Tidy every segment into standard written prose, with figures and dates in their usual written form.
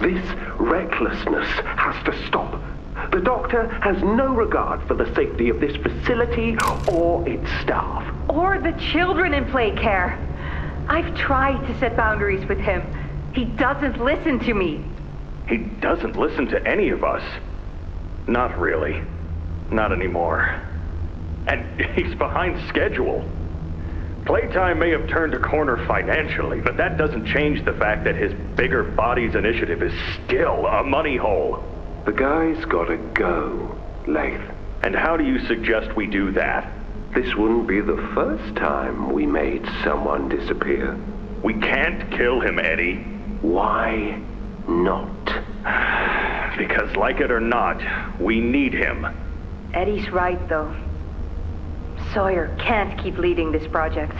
This recklessness has to stop. The Doctor has no regard for the safety of this facility or its staff. Or the children in play care. I've tried to set boundaries with him. He doesn't listen to me. He doesn't listen to any of us. Not really. Not anymore. And he's behind schedule. Playtime may have turned a corner financially, but that doesn't change the fact that his bigger bodies initiative is still a money hole. The guy's gotta go, Lath. And how do you suggest we do that? This wouldn't be the first time we made someone disappear. We can't kill him, Eddie. Why not? Because like it or not, we need him. Eddie's right, though. Sawyer can't keep leading this project.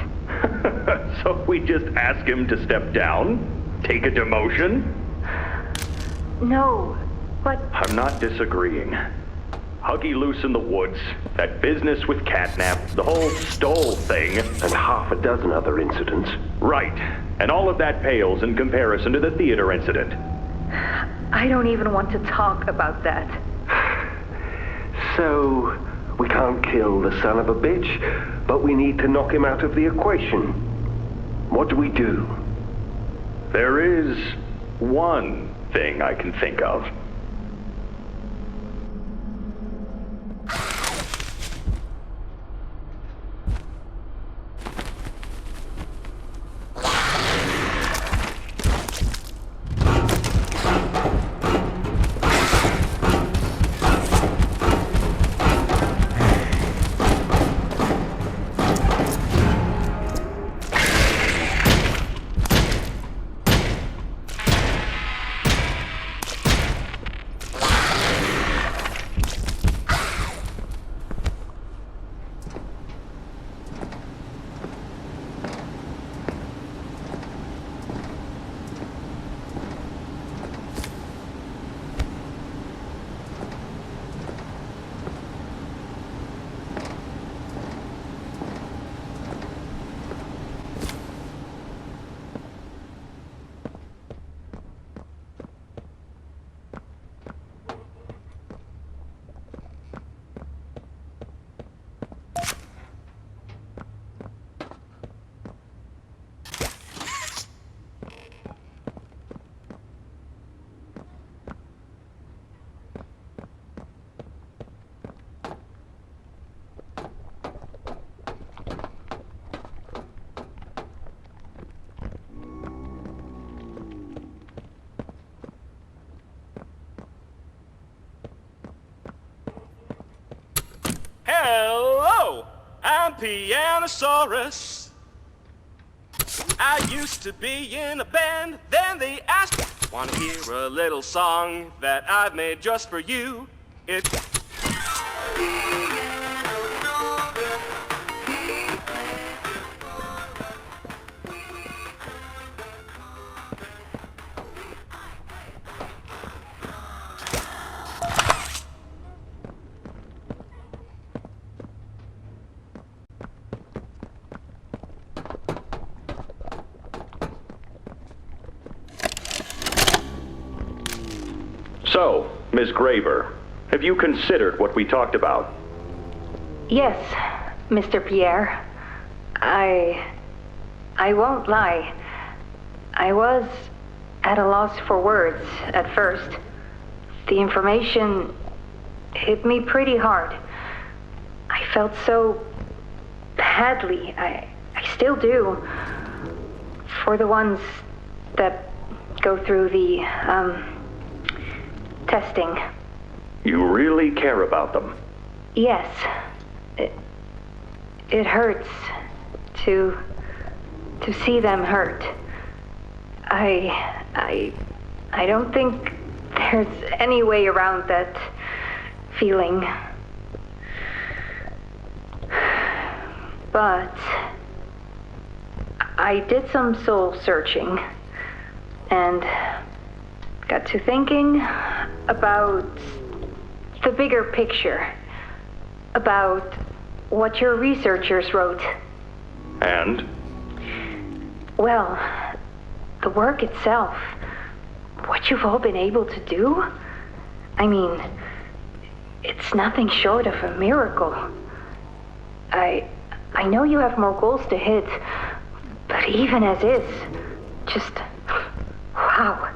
So we just ask him to step down? Take a demotion? No, but... I'm not disagreeing. Huggy loose in the woods, that business with Catnap, the whole Stoll thing... And half a dozen other incidents. Right. And all of that pales in comparison to the theater incident. I don't even want to talk about that. So, we can't kill the son of a bitch, but we need to knock him out of the equation. What do we do? There is one thing I can think of. Hello, I'm Pianosaurus. I used to be in a band, then they asked me, wanna hear a little song that I've made just for you? It's... So, Ms. Graver, have you considered what we talked about? Yes, Mr. Pierre. I won't lie. I was at a loss for words at first. The information hit me pretty hard. I felt so badly. I still do. For the ones that go through the, testing. You really care about them? Yes. It hurts to see them hurt. I don't think there's any way around that feeling. But I did some soul searching and got to thinking about the bigger picture, about what your researchers wrote. And? Well, the work itself what you've all been able to do? I mean, it's nothing short of a miracle. I know you have more goals to hit, but even as is, just wow.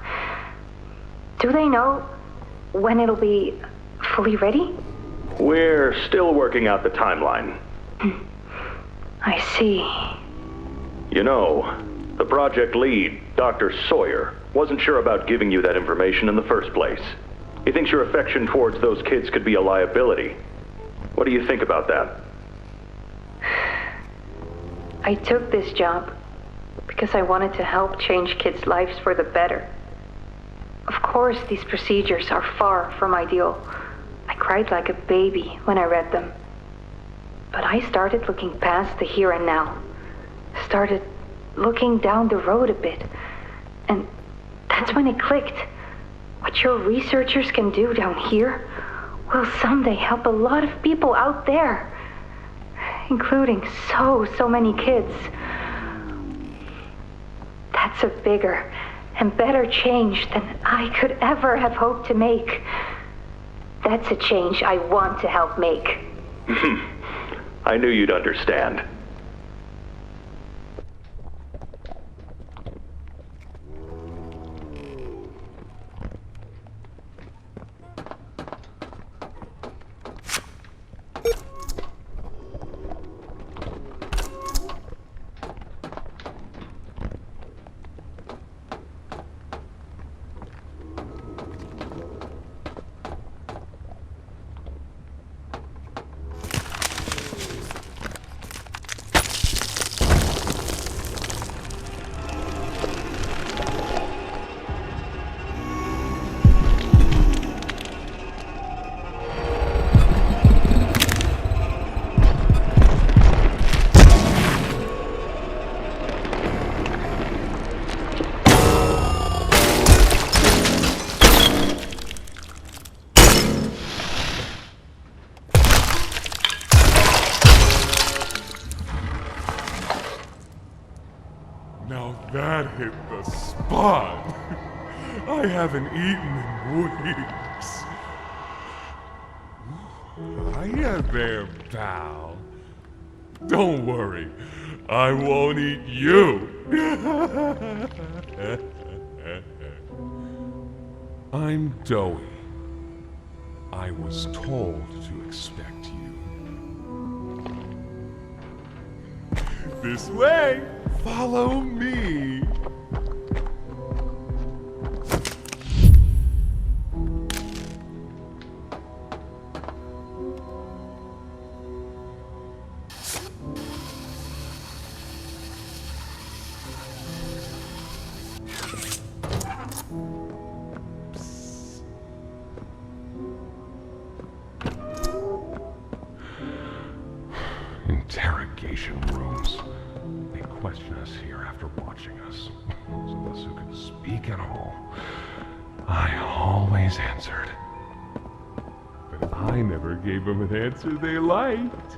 Do they know when it'll be fully ready? We're still working out the timeline. I see. You know, the project lead, Dr. Sawyer, wasn't sure about giving you that information in the first place. He thinks your affection towards those kids could be a liability. What do you think about that? I took this job because I wanted to help change kids' lives for the better. Of course, these procedures are far from ideal. I cried like a baby when I read them. But I started looking past the here and now. Started looking down the road a bit. And that's when it clicked. What your researchers can do down here will someday help a lot of people out there. Including so many kids. That's a bigger and better change than I could ever have hoped to make. That's a change I want to help make. I knew you'd understand. Now that hit the spot. I haven't eaten in weeks. Hiya there, pal. Don't worry, I won't eat you. I'm Doughy. I was told to expect you. This way! Follow me! Interrogation rooms. They question us here after watching us. Those of us who can speak at all. I always answered. But I never gave them an answer they liked.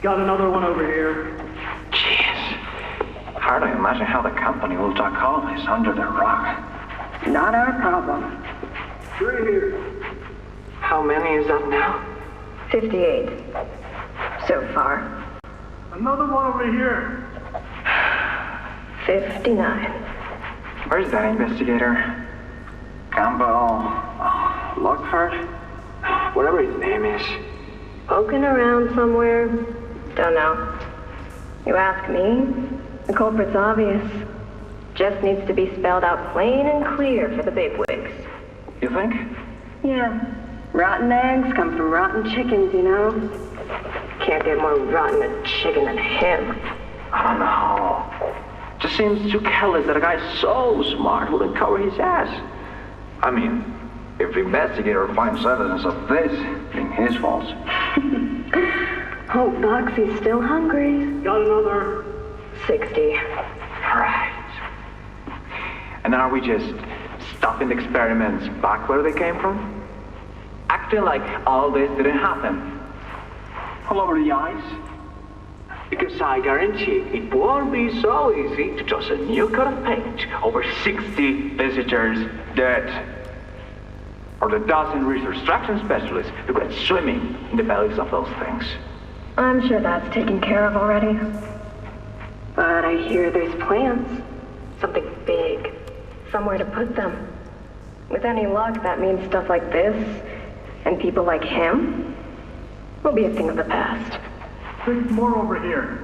Got another one over here. Jeez. Hard to imagine how the company will duck all this under the rock. Not our problem. 3 here. How many is that now? 58. So far. Another one over here. 59. Where's that investigator? Campbell. Lockhart? Whatever his name is. Poking around somewhere? Don't know. You ask me? The culprit's obvious. Just needs to be spelled out plain and clear for the bigwigs. You think? Yeah. Rotten eggs come from rotten chickens, you know? Can't get more rotten a chicken than him. I don't know. Just seems too careless that a guy so smart wouldn't cover his ass. I mean, if the investigator finds evidence of this being his fault. Hope Boxy's still hungry. Got another. 60. Right. And are we just stuffing the experiments back where they came from? Acting like all this didn't happen. All over the ice. Because I guarantee it won't be so easy to toss a new coat of paint over 60 visitors dead. Or the dozen reconstruction specialists who went swimming in the bellies of those things. I'm sure that's taken care of already. But I hear there's plans. Something big. Somewhere to put them. With any luck, that means stuff like this, and people like him, will be a thing of the past. There's more over here.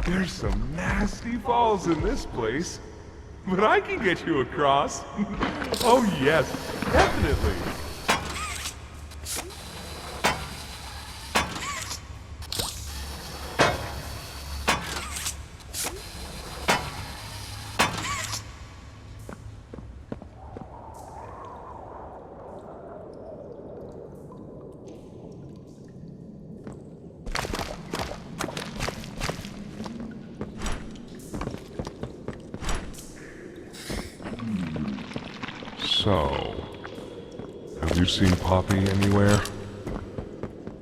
There's some nasty falls in this place, but I can get you across. Oh yes, definitely. So, have you seen Poppy anywhere?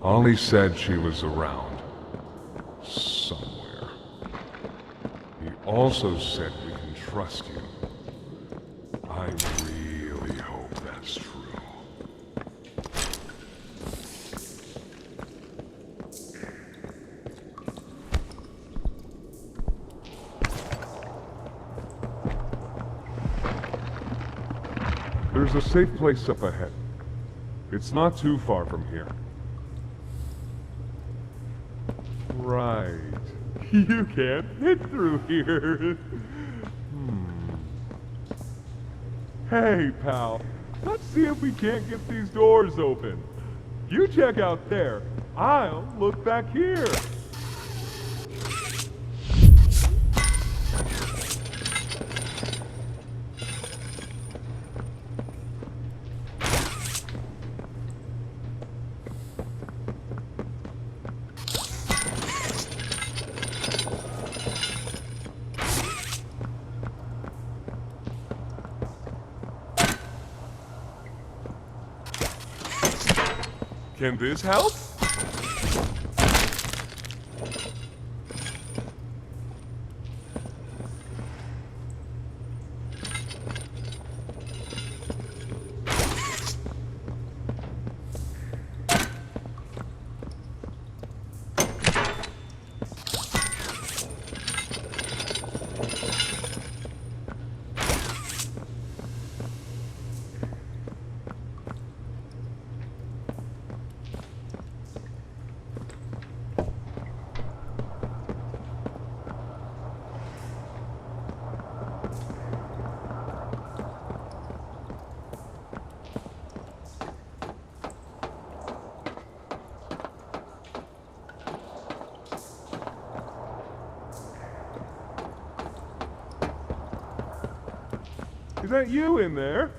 Ollie said she was around. Somewhere. He also said we can trust you. I really hope that's true. There's a safe place up ahead. It's not too far from here. Right. You can't fit through here. Hey, pal. Let's see if we can't get these doors open. You check out there. I'll look back here. Can this help? Is that you in there?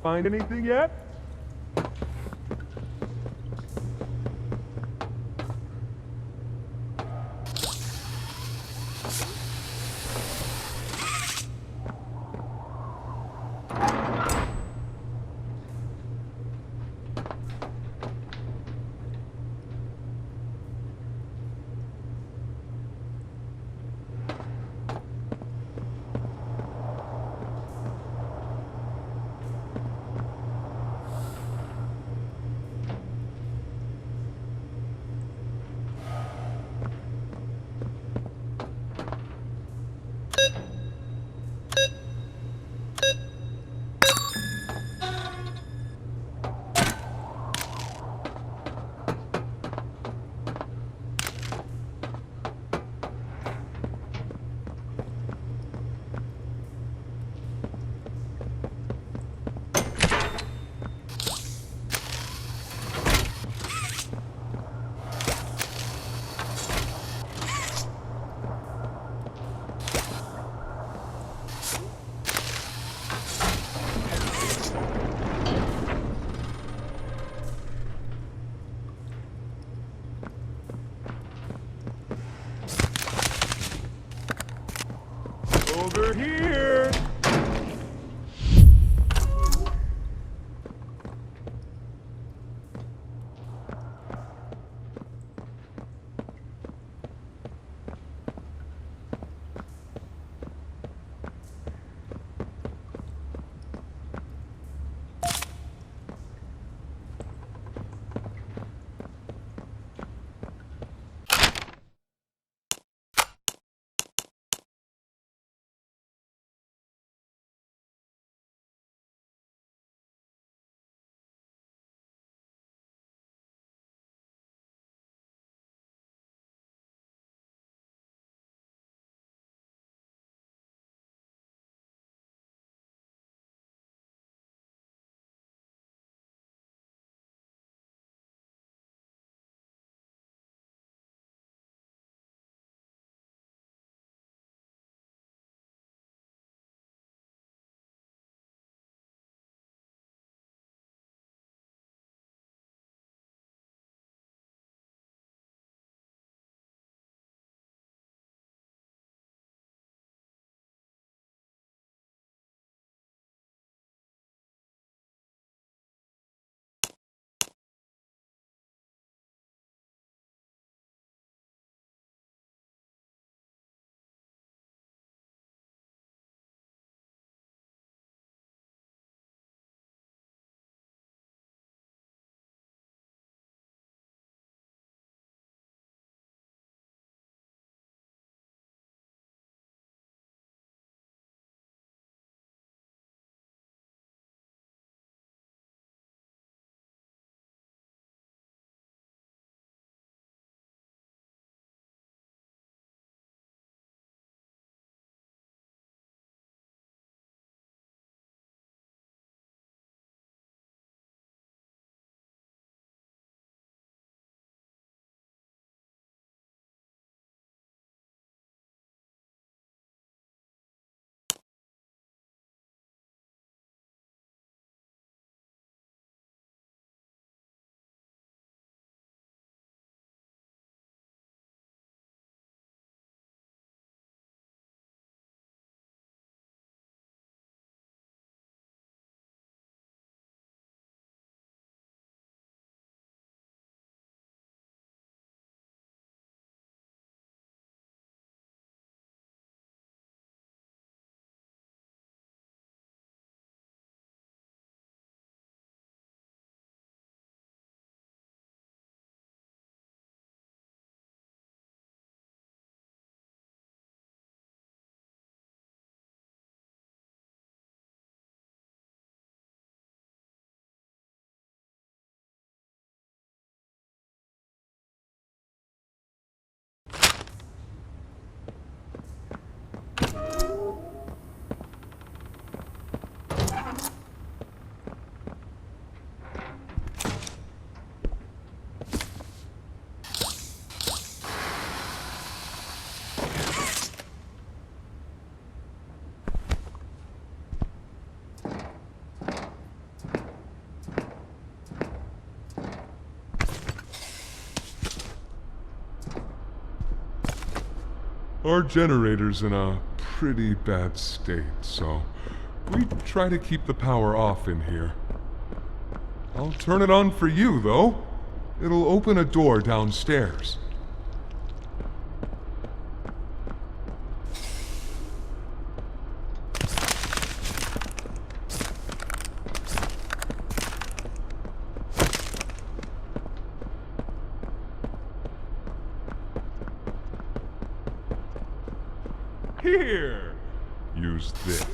Find anything yet? Over here! Our generator's in a pretty bad state, so we try to keep the power off in here. I'll turn it on for you, though. It'll open a door downstairs. Here! Use this.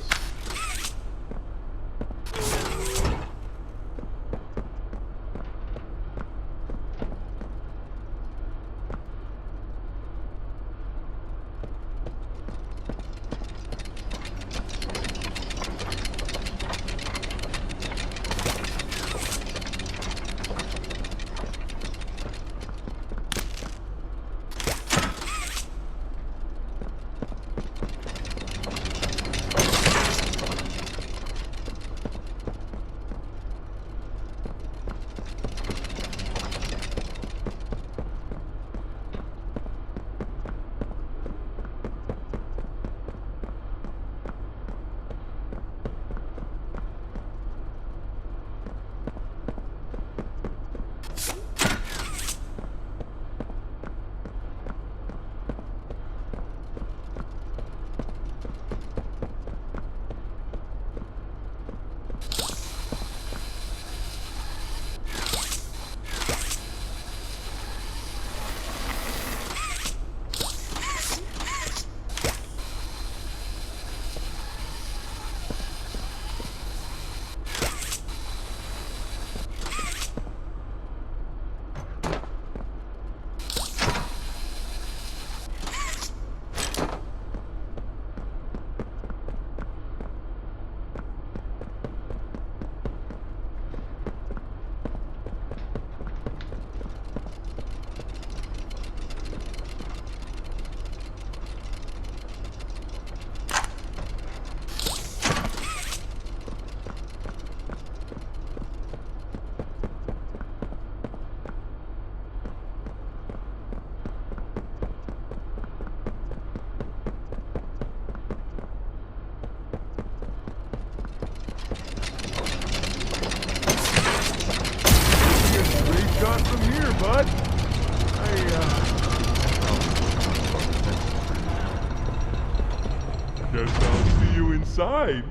inside.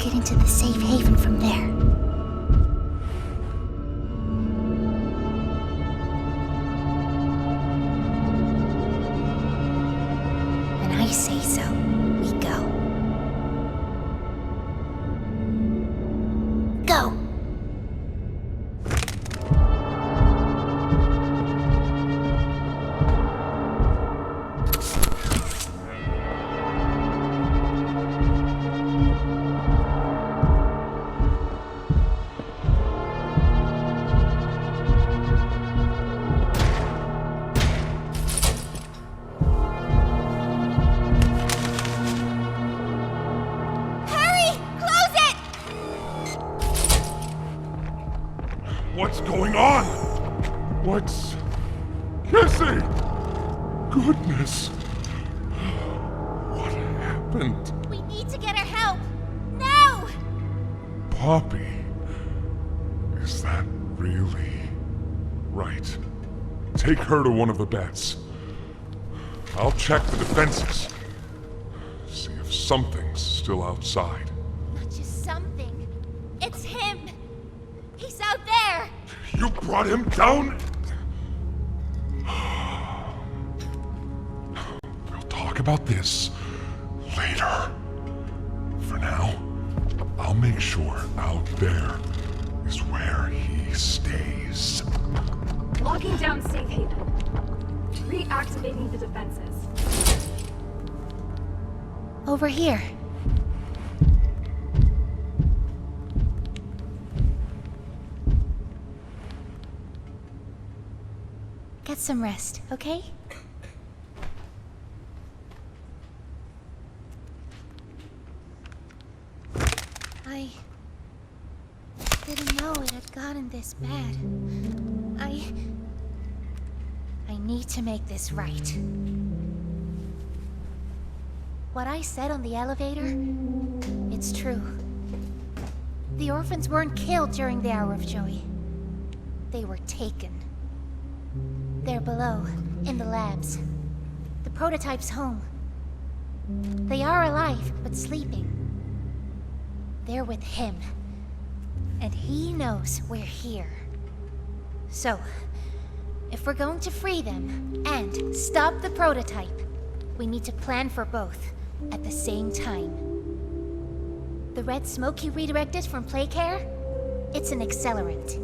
Into the safe haven from there. When I say so, we go. Go! What's going on? What's... Cassie! Goodness! What happened? We need to get her help! Now! Poppy? Is that really... Right. Take her to one of the beds. I'll check the defenses. See if something's still outside. Not just something. It's him! He's out there! You brought him down? We'll talk about this later. For now, I'll make sure out there is where he stays. Locking down safe haven. Reactivating the defenses. Over here. Get some rest, okay? I didn't know it had gotten this bad. I need to make this right. What I said on the elevator, it's true. The orphans weren't killed during the Hour of Joy. They were taken. They're below, in the labs. The prototype's home. They are alive, but sleeping. They're with him. And he knows we're here. So, if we're going to free them and stop the prototype, we need to plan for both at the same time. The red smoke you redirected from Playcare? It's an accelerant.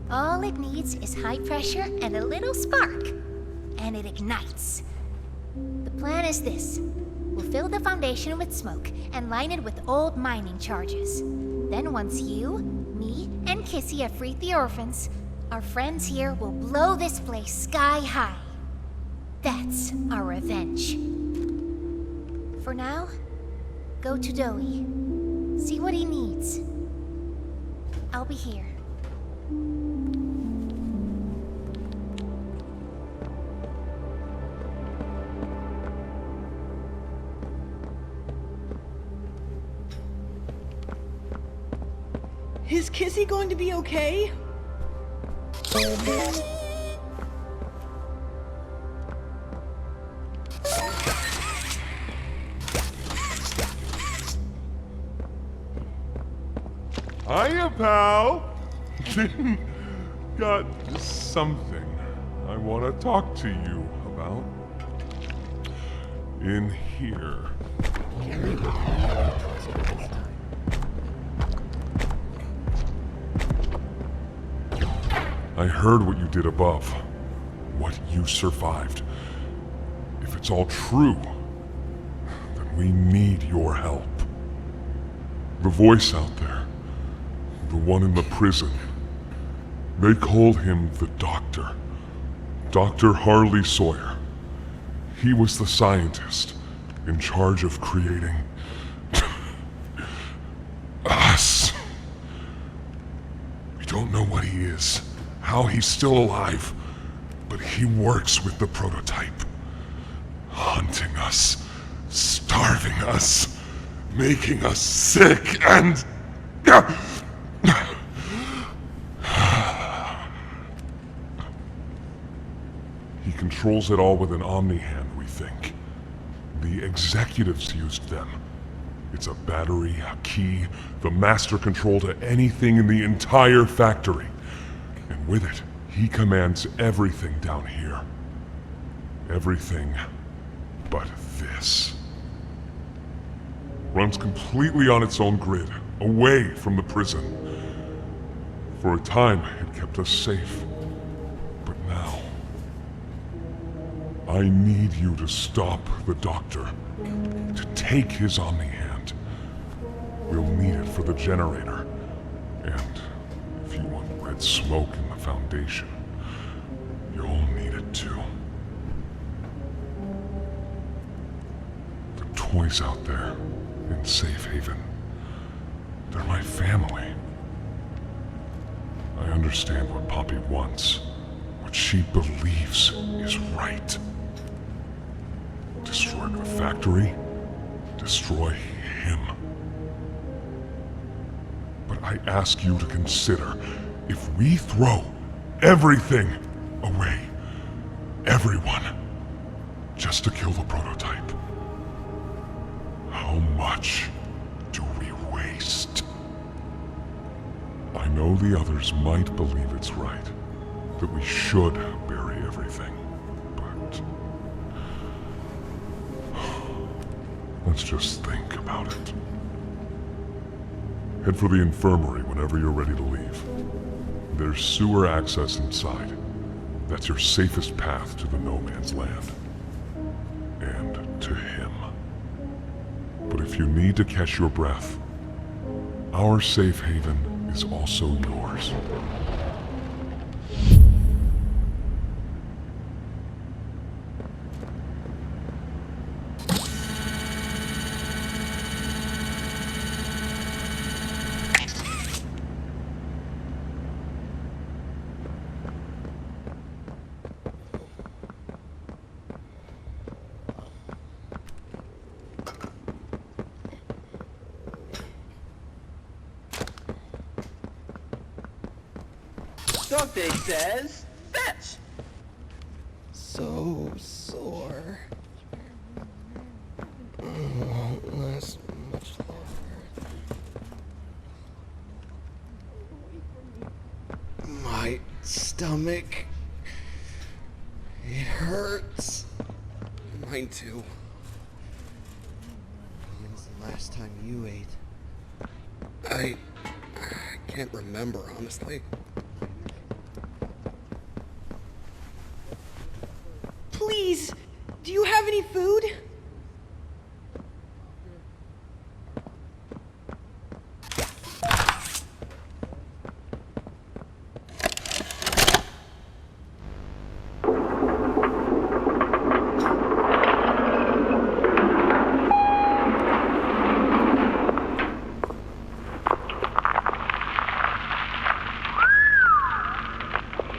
All it needs is high pressure and a little spark, and it ignites. The plan is this. We'll fill the foundation with smoke and line it with old mining charges. Then once you, me, and Kissy have freed the orphans, our friends here will blow this place sky high. That's our revenge. For now, go to Dowie. See what he needs. I'll be here. Is Kissy going to be okay? Hiya, pal! Got something I want to talk to you about. In here. I heard what you did above. What you survived. If it's all true, then we need your help. The voice out there. The one in the prison. They called him the Doctor. Dr. Harley Sawyer. He was the scientist in charge of creating us. We don't know what he is, how he's still alive, but he works with the prototype. Hunting us, starving us, making us sick and... He controls it all with an omni-hand, we think. The executives used them. It's a battery, a key, the master control to anything in the entire factory. And with it, he commands everything down here. Everything but this. Runs completely on its own grid, away from the prison. For a time, it kept us safe. But now... I need you to stop the Doctor. To take his omni-hand. We'll need it for the generator. And if you want red smoke in the Foundation, you'll need it too. The toys out there in Safe Haven, they're my family. I understand what Poppy wants, what she believes is right. Destroy the factory, destroy him. But I ask you to consider, if we throw everything away, everyone, just to kill the prototype, how much do we waste? I know the others might believe it's right, that we should bury everything, but... let's just think about it. Head for the infirmary whenever you're ready to leave. There's sewer access inside. That's your safest path to the no man's land. And to him. But if you need to catch your breath, our safe haven is also yours. Doctor says, fetch! So sore. Won't last much longer. My stomach. It hurts. Mine too. When's the last time you ate? I can't remember, honestly. Please, do you have any food?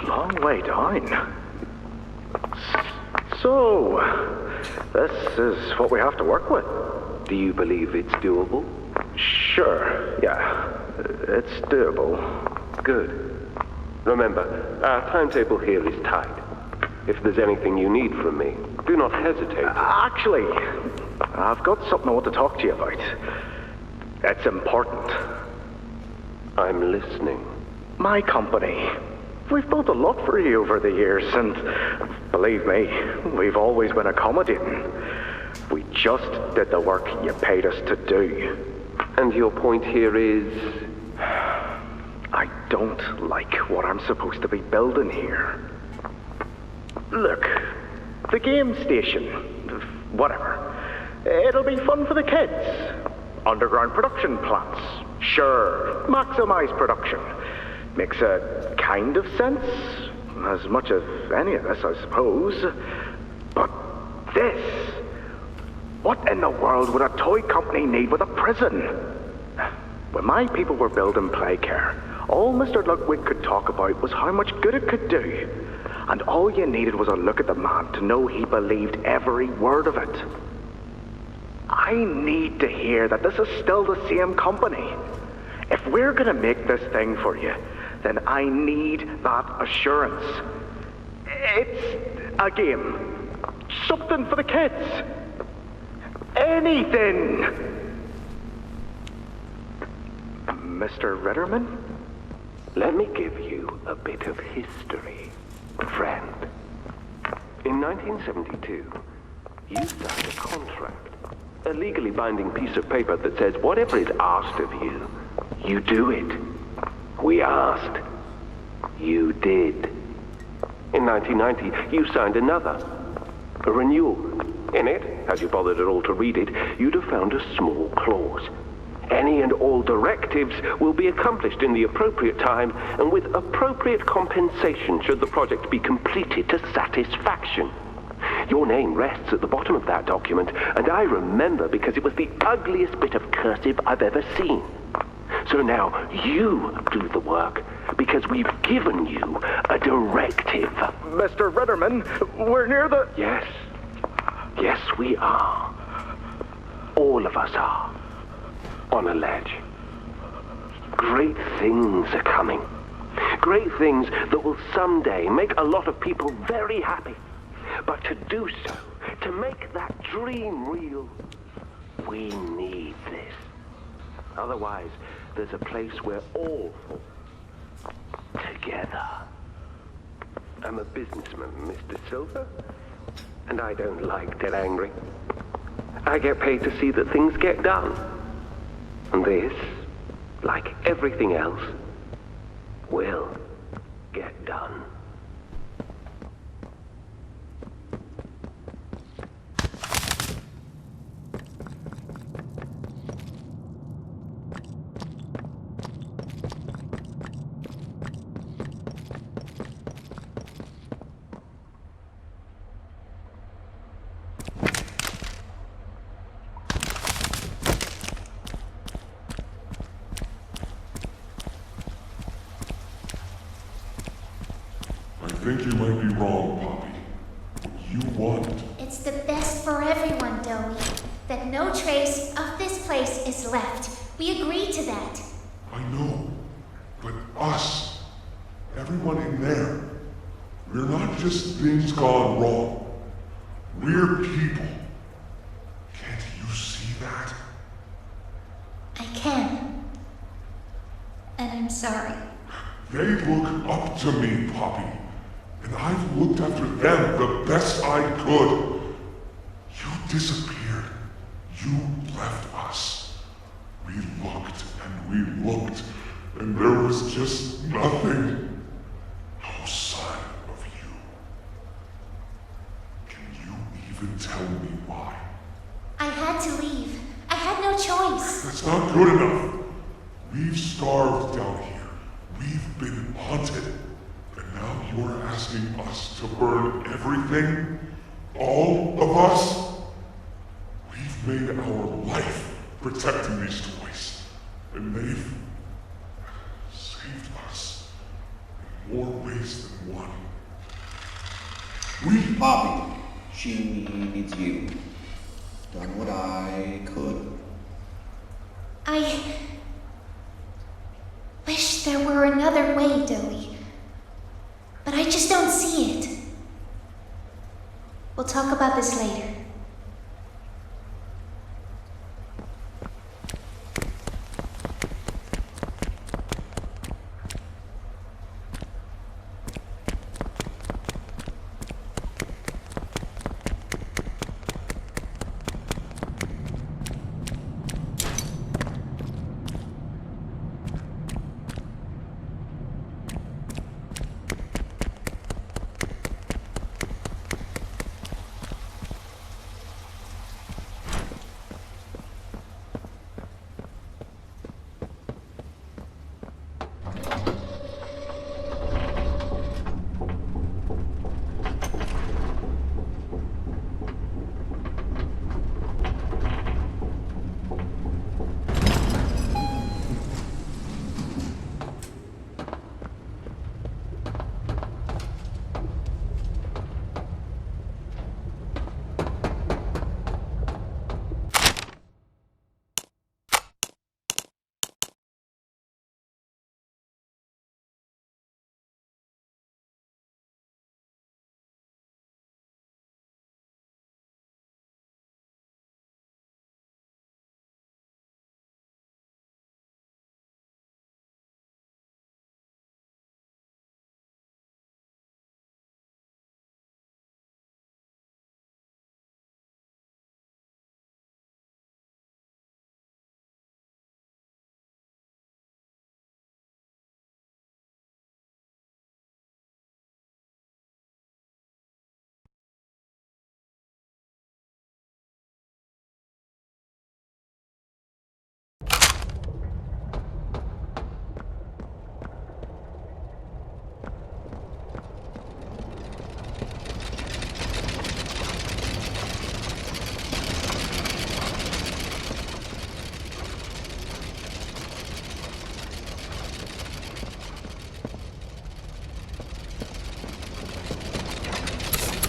Long way down. So, this is what we have to work with. Do you believe it's doable? Sure, yeah. It's doable. Good. Remember, our timetable here is tight. If there's anything you need from me, do not hesitate. Actually, I've got something I want to talk to you about. It's important. I'm listening. My company. We've built a lot for you over the years, and believe me, we've always been accommodating. We just did the work you paid us to do. And your point here is? I don't like what I'm supposed to be building here. Look, the game station, whatever. It'll be fun for the kids. Underground production plants. Sure, maximize production. Makes a kind of sense. As much as any of this, I suppose. But this... What in the world would a toy company need with a prison? When my people were building Playcare, all Mr. Ludwig could talk about was how much good it could do. And all you needed was a look at the man to know he believed every word of it. I need to hear that this is still the same company. If we're gonna make this thing for you, then I need that assurance. It's a game. Something for the kids. Anything! Mr. Ritterman? Let me give you a bit of history, friend. In 1972, you signed a contract. A legally binding piece of paper that says whatever is asked of you, you do it. We asked. You did. In 1990, you signed another. A renewal. In it, had you bothered at all to read it, you'd have found a small clause. Any and all directives will be accomplished in the appropriate time and with appropriate compensation should the project be completed to satisfaction. Your name rests at the bottom of that document, and I remember because it was the ugliest bit of cursive I've ever seen. So now you do the work, because we've given you a directive. Mr. Ritterman, we're near the... Yes. Yes, we are. All of us are. On a ledge. Great things are coming. Great things that will someday make a lot of people very happy. But to do so, to make that dream real, we need this. Otherwise, there's a place we're all for. Together. I'm a businessman, Mr. Silver, and I don't like to get angry. I get paid to see that things get done. And this, like everything else, will get done. I think you might be wrong, Poppy. What you want... It's the best for everyone, Dowie. That no trace of this place is left. We agreed to that. I know. But us, everyone in there, we're not just things gone wrong. We're people. Can't you see that? I can. And I'm sorry. They look up to me, Poppy. And I've looked after them the best I could. You disappeared. You left us. We looked and we looked, and there was just nothing. No sign of you. Can you even tell me why? I had to leave. I had no choice. That's not good enough. We've starved down here. We've been haunted. And now you're asking us to burn everything? All of us? We've made our life protecting these toys. And they've saved us in more ways than one. Poppy, she needs you. Done what I could. there were another way, Dowie. But I just don't see it. We'll talk about this later.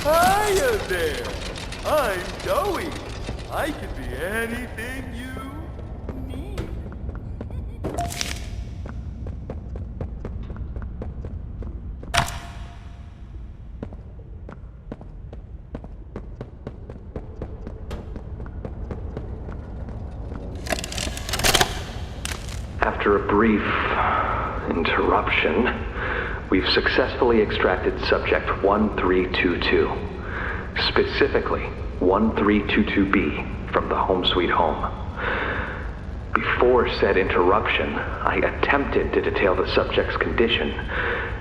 Hiya there! I'm Dowie. I can be anything you need. After a brief interruption, we've successfully extracted subject 1322, specifically 1322B from the Home Sweet Home. Before said interruption, I attempted to detail the subject's condition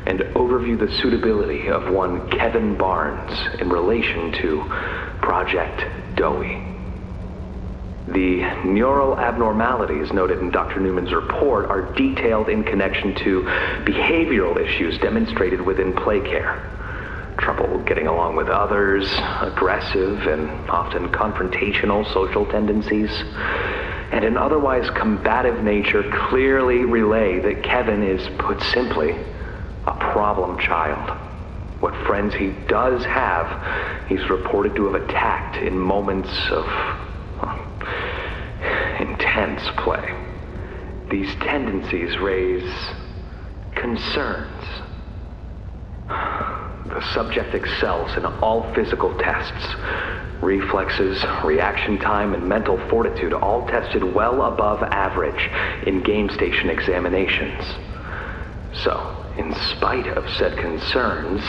and overview the suitability of one Kevin Barnes in relation to Project Dowie. The neural abnormalities noted in Dr. Newman's report are detailed in connection to behavioral issues demonstrated within play care. Trouble getting along with others, aggressive and often confrontational social tendencies, and an otherwise combative nature clearly relay that Kevin is, put simply, a problem child. What friends he does have, he's reported to have attacked in moments of intense play. These tendencies raise concerns. The subject excels in all physical tests. Reflexes, reaction time, and mental fortitude all tested well above average in game station examinations. So, in spite of said concerns,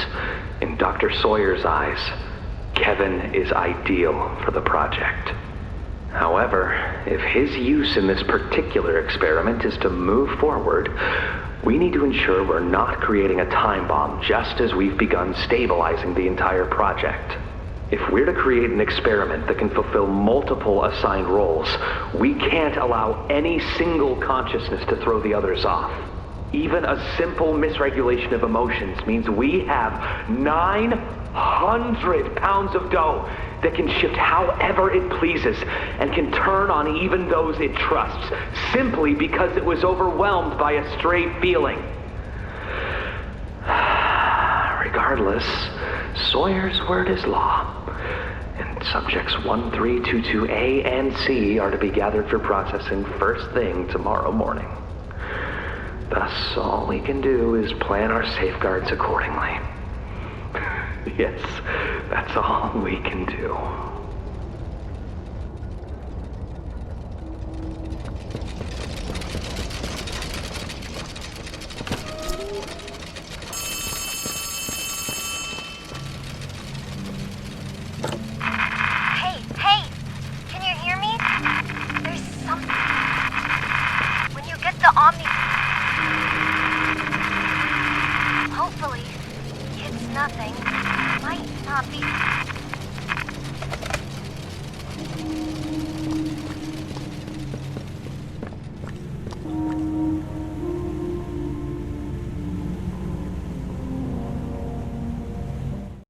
in Dr. Sawyer's eyes, Kevin is ideal for the project. However, if his use in this particular experiment is to move forward, we need to ensure we're not creating a time bomb just as we've begun stabilizing the entire project. If we're to create an experiment that can fulfill multiple assigned roles, we can't allow any single consciousness to throw the others off. Even a simple misregulation of emotions means we have 900 pounds of dough that can shift however it pleases and can turn on even those it trusts, simply because it was overwhelmed by a stray feeling. Regardless, Sawyer's word is law, and subjects 1322A and C are to be gathered for processing first thing tomorrow morning. Thus, all we can do is plan our safeguards accordingly. Yes, that's all we can do.